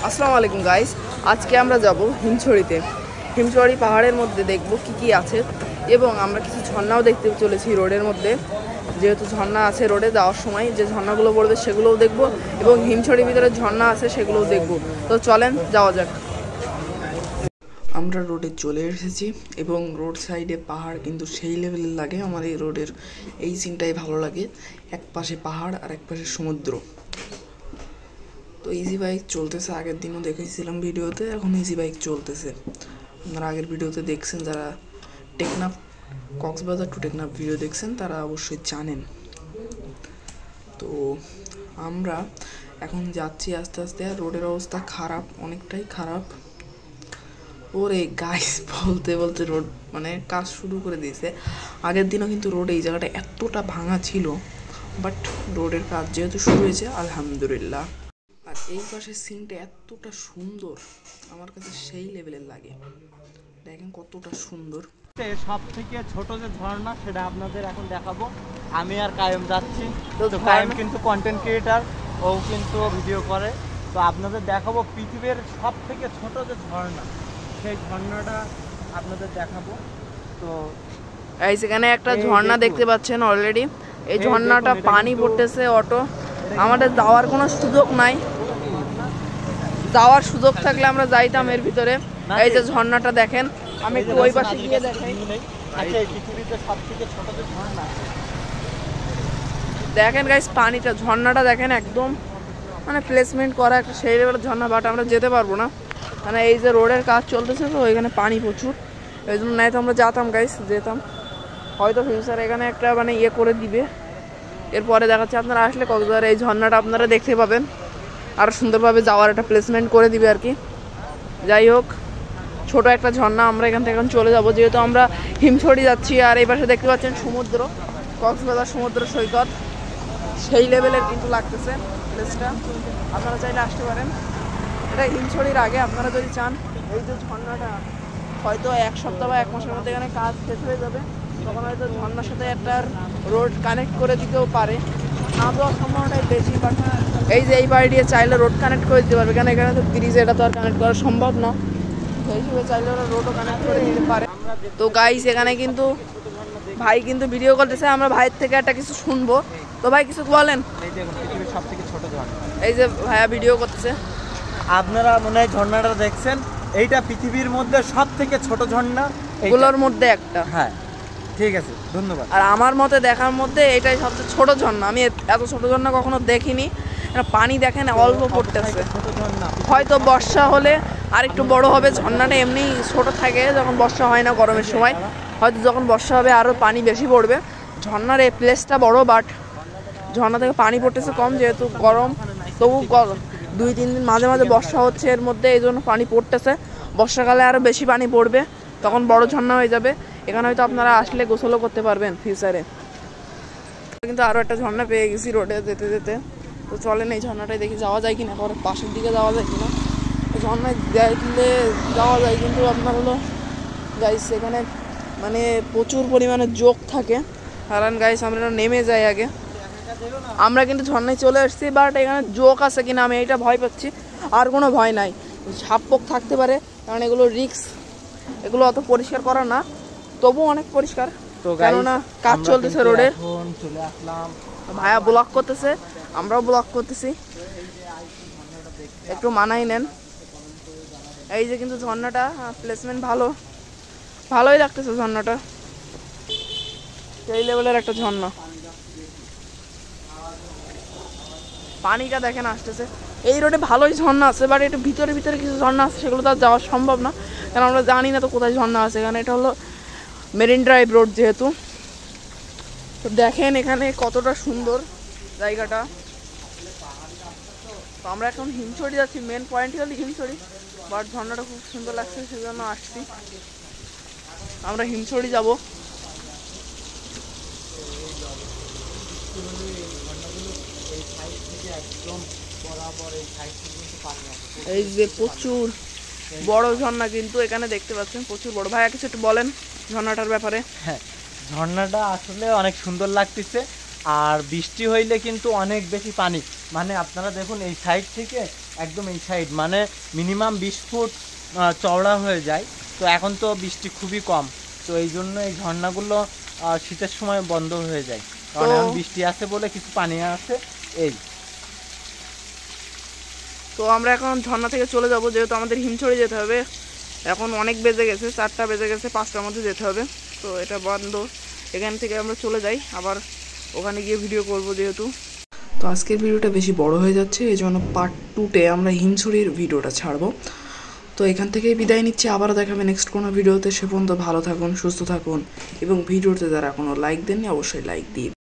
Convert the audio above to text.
আসসালামু আলাইকুম গাইস, আজকে আমরা যাব হিমছড়িতে। হিমছড়ি পাহাড়ের মধ্যে দেখব কি কি আছে এবং আমরা কিছু ঝর্ণাও দেখতে চলেছি রোডের মধ্যে। যেহেতু ঝর্ণা আছে রোডে যাওয়ার সময়, যে ঝর্ণাগুলো পড়বে সেগুলোও দেখব এবং হিমছড়ির ভিতরে ঝর্ণা আছে সেগুলোও দেখব। তো চলেন যাওয়া যাক। আমরা রোডে চলে এসেছি এবং রোড সাইডে পাহাড় কিন্তু সেই লেভেলের লাগে। আমার এই রোডের এই সিনটাই ভালো লাগে, এক পাশে পাহাড় আর এক পাশে সমুদ্র। তো ইজি বাইক চলতেছে, আগের দিনও দেখেছিলাম ভিডিওতে, এখন ইজি বাইক চলতেছে। আপনারা আগের ভিডিওতে দেখছেন, যারা টেকনাফ কক্সবাজার টু টেকনাফ ভিডিও দেখছেন তারা অবশ্যই জানেন। তো আমরা এখন যাচ্ছি আস্তে আস্তে, আর রোডের অবস্থা খারাপ, অনেকটাই খারাপ। ওরে গাইস, বলতে বলতে রোড মানে কাজ শুরু করে দিয়েছে। আগের দিনও কিন্তু রোড এই জায়গাটা এতটা ভাঙা ছিল, বাট রোডের কাজ যেহেতু শুরু হয়েছে আলহামদুলিল্লাহ। আর এই পাশের সিনটা এতটা সুন্দর, আমার কাছে সেই লেভেলের লাগে। দেখেন কতটা সুন্দর। সব থেকে ছোট যে ঝর্ণা সেটা আপনাদের এখন দেখাবো। আমি আর কায়েম যাচ্ছি। তো কায়েম কিন্তু কন্টেন্ট ক্রিয়েটার, ও কিন্তু ভিডিও করে। তো আপনাদের দেখাবো পৃথিবীর সব থেকে ছোট যে ঝর্ণা, সেই ঝর্ণাটা আপনাদের দেখাবো। তো এই সেখানে একটা ঝর্ণা দেখতে পাচ্ছেন অলরেডি। এই ঝর্ণাটা পানি পড়তেছে অটো, আমাদের যাওয়ার কোনো সুযোগ নাই। যাওয়ার সুযোগ থাকলে আমরা যাইতাম এর ভিতরে। এই যে ঝর্ণাটা দেখেন, আমি একটু ওই পাশে গিয়ে দেখাই। দেখেন গাইস, পানিটা ঝর্ণাটা দেখেন, একদম মানে প্লেসমেন্ট করা একটা সেই লেভেলের ঝর্ণা। বাট আমরা যেতে পারবো না, মানে এই যে রোডের কাজ চলতেছে, তো এখানে পানি প্রচুর, এই জন্য নাই তো আমরা যেতাম গাইস, যেতাম। হয়তো ফিউচার এখানে একটা মানে ইয়ে করে দিবে। এরপরে দেখাচ্ছে আপনারা আসলে কক্সবাজার এই ঝর্ণাটা আপনারা দেখতে পাবেন, আর সুন্দরভাবে যাওয়ার একটা প্লেসমেন্ট করে দিবে আর কি। যাই হোক, ছোট একটা ঝর্ণা। আমরা এখান থেকে এখন চলে যাব, যেহেতু আমরা হিমছড়ি যাচ্ছি। আর এই পাশে দেখতে পাচ্ছেন সমুদ্র, কক্সবাজার সমুদ্র সৈকত, সেই লেভেলের কিন্তু লাগতেছে প্লেসটা। আপনারা চাইলে আসতে পারেন। এটা হিমছড়ির আগে, আপনারা যদি চান এই যে ঝর্ণাটা হয়তো এক সপ্তাহ বা এক মাসের মধ্যে এখানে কাজ শেষ হয়ে যাবে, তখন হয়তো ঝর্ণার সাথে একটা রোড কানেক্ট করে দিতেও পারে। না দেওয়ার সম্ভাবনাটাই বেশি, বাট এই যে এই বাড়ি দিয়ে চাইলে রোড কানেক্ট করে দিতে পারবে, কারণ এখানে তো ব্রিজ, এটা তো আর কানেক্ট করা সম্ভব না। সেই হিসেবে চাইলে ওরা রোডও কানেক্ট করে দিতে পারে। তো গাইস, এখানে কিন্তু ভাই কিন্তু ভিডিও করতেছে, আমরা ভাইয়ের থেকে একটা কিছু শুনবো। তো ভাই কিছু বলেন। পৃথিবীর সব থেকে ছোট ঝর্ণা, এই যে ভাইয়া ভিডিও করতেছে, আপনারা মনে হয় ঝর্ণাটা দেখছেন। এইটা পৃথিবীর মধ্যে সব থেকে ছোট ঝর্ণা এগুলোর মধ্যে একটা। হ্যাঁ, ঠিক আছে, ধন্যবাদ। আর আমার মতে দেখার মধ্যে এটাই সবচেয়ে ছোট ঝর্ণা। আমি এত ছোট ঝর্ণা কখনো দেখিনি। পানি দেখেন অল্প পড়তেছে, হয়তো বর্ষা হলে আর একটু বড় হবে। ঝর্ণাটা এমনি ছোট থাকে যখন বর্ষা হয় না, গরমের সময়। হয়তো যখন বর্ষা হবে আরও পানি বেশি পড়বে। ঝর্ণার এই প্লেসটা বড়, বাট ঝর্ণা থেকে পানি পড়তেছে কম, যেহেতু গরম। তবু 2-3 দিন মাঝে মাঝে বর্ষা হচ্ছে এর মধ্যে, এই জন্য পানি পড়তেছে। বর্ষাকালে আরও বেশি পানি পড়বে, তখন বড় ঝর্ণা হয়ে যাবে। এখানে হয়তো আপনারা আসলে গোসলও করতে পারবেন ফিউচারে। কিন্তু আরও একটা ঝর্ণা পেয়ে গেছি রোডে যেতে যেতে। তো চলেন এই ঝর্ণাটাই দেখি, যাওয়া যায় কিনা, পরে পাশের দিকে যাওয়া যায় কিনা। ঝর্ণায় দেখলে যাওয়া যায়, কিন্তু আপনার হলো গাইস এখানে মানে প্রচুর পরিমাণে জোক থাকে। কারণ গাইস আমরা নেমে যাই আগে। আমরা কিন্তু ঝর্ণায় চলে আসছি, বাট এখানে জোক আছে কিনা আমি এইটা ভয় পাচ্ছি। আর কোনো ভয় নাই, সাপ পোক থাকতে পারে, কারণ এগুলো রিস্ক। এগুলো অত পরিষ্কার করা না, তবু অনেক পরিষ্কার, কেননা কাজ চলতেছে রোডের। চলে আসলাম, ভাইয়া ব্লক করতেছে, আমরাও ব্লক করতেছি, একটু মানাই নেন। এই যে কিন্তু ঝর্ণাটা প্লেসমেন্ট ভালোই লাগতেছে। ঝর্ণাটা সেই লেভেলের একটা ঝর্ণা। পানিটা দেখেন আসতেছে। এই রোডে ভালোই ঝর্ণা আছে, বাট একটু ভিতরে ভিতরে কিছু ঝর্ণা আছে, সেগুলো তো আর যাওয়া সম্ভব না, কারণ আমরা জানি না তো কোথায় ঝর্ণা আছে। এখানে এটা হলো মেরিন ড্রাইভ রোড যেহেতু। তো দেখেন এখানে কতটা সুন্দর জায়গাটা। তো আমরা এখন হিমছড়ি যাচ্ছি, মেন পয়েন্টই হলো হিমছড়ি, বাট ঝর্ণাটা খুব সুন্দর লাগছে সেজন্য আসছি। আমরা হিমছড়ি যাব। এই যে প্রচুর বড় ঝর্ণা কিন্তু এখানে দেখতে পাচ্ছেন, প্রচুর বড়। ভাইয়া কিছু একটু বলেন ঝর্ণাটার ব্যাপারে। হ্যাঁ, ঝর্ণাটা আসলে অনেক সুন্দর লাগতেছে। আর বৃষ্টি হইলে কিন্তু অনেক বেশি পানি, মানে আপনারা দেখুন এই সাইড থেকে একদম এই সাইড, মানে মিনিমাম 20 ফুট চওড়া হয়ে যায়। তো এখন তো বৃষ্টি খুবই কম, তো এই জন্য এই ঝর্ণাগুলো শীতের সময় বন্ধ হয়ে যায়, কারণ এখন বৃষ্টি আছে বলে কিছু পানি আছে। এই তো আমরা এখন ঝর্ণা থেকে চলে যাব, যেহেতু আমাদের হিমছড়ি যেতে হবে। এখন অনেক বেজে গেছে, 4টা বেজে গেছে, 5টার মধ্যে যেতে হবে। তো এটা বন্ধ, এখান থেকে আমরা চলে যাই, আবার ওখানে গিয়ে ভিডিও করব যেহেতু। তো আজকের ভিডিওটা বেশি বড় হয়ে যাচ্ছে, এই জন্য পার্ট 2-তে আমরা হিমছড়ির ভিডিওটা ছাড়বো। তো এখান থেকেই বিদায় নিচ্ছি, আবারও দেখাবে নেক্সট কোনো ভিডিওতে। সে পর্যন্ত ভালো থাকুন, সুস্থ থাকুন, এবং ভিডিওতে যারা এখনও লাইক দেননি অবশ্যই লাইক দিয়ে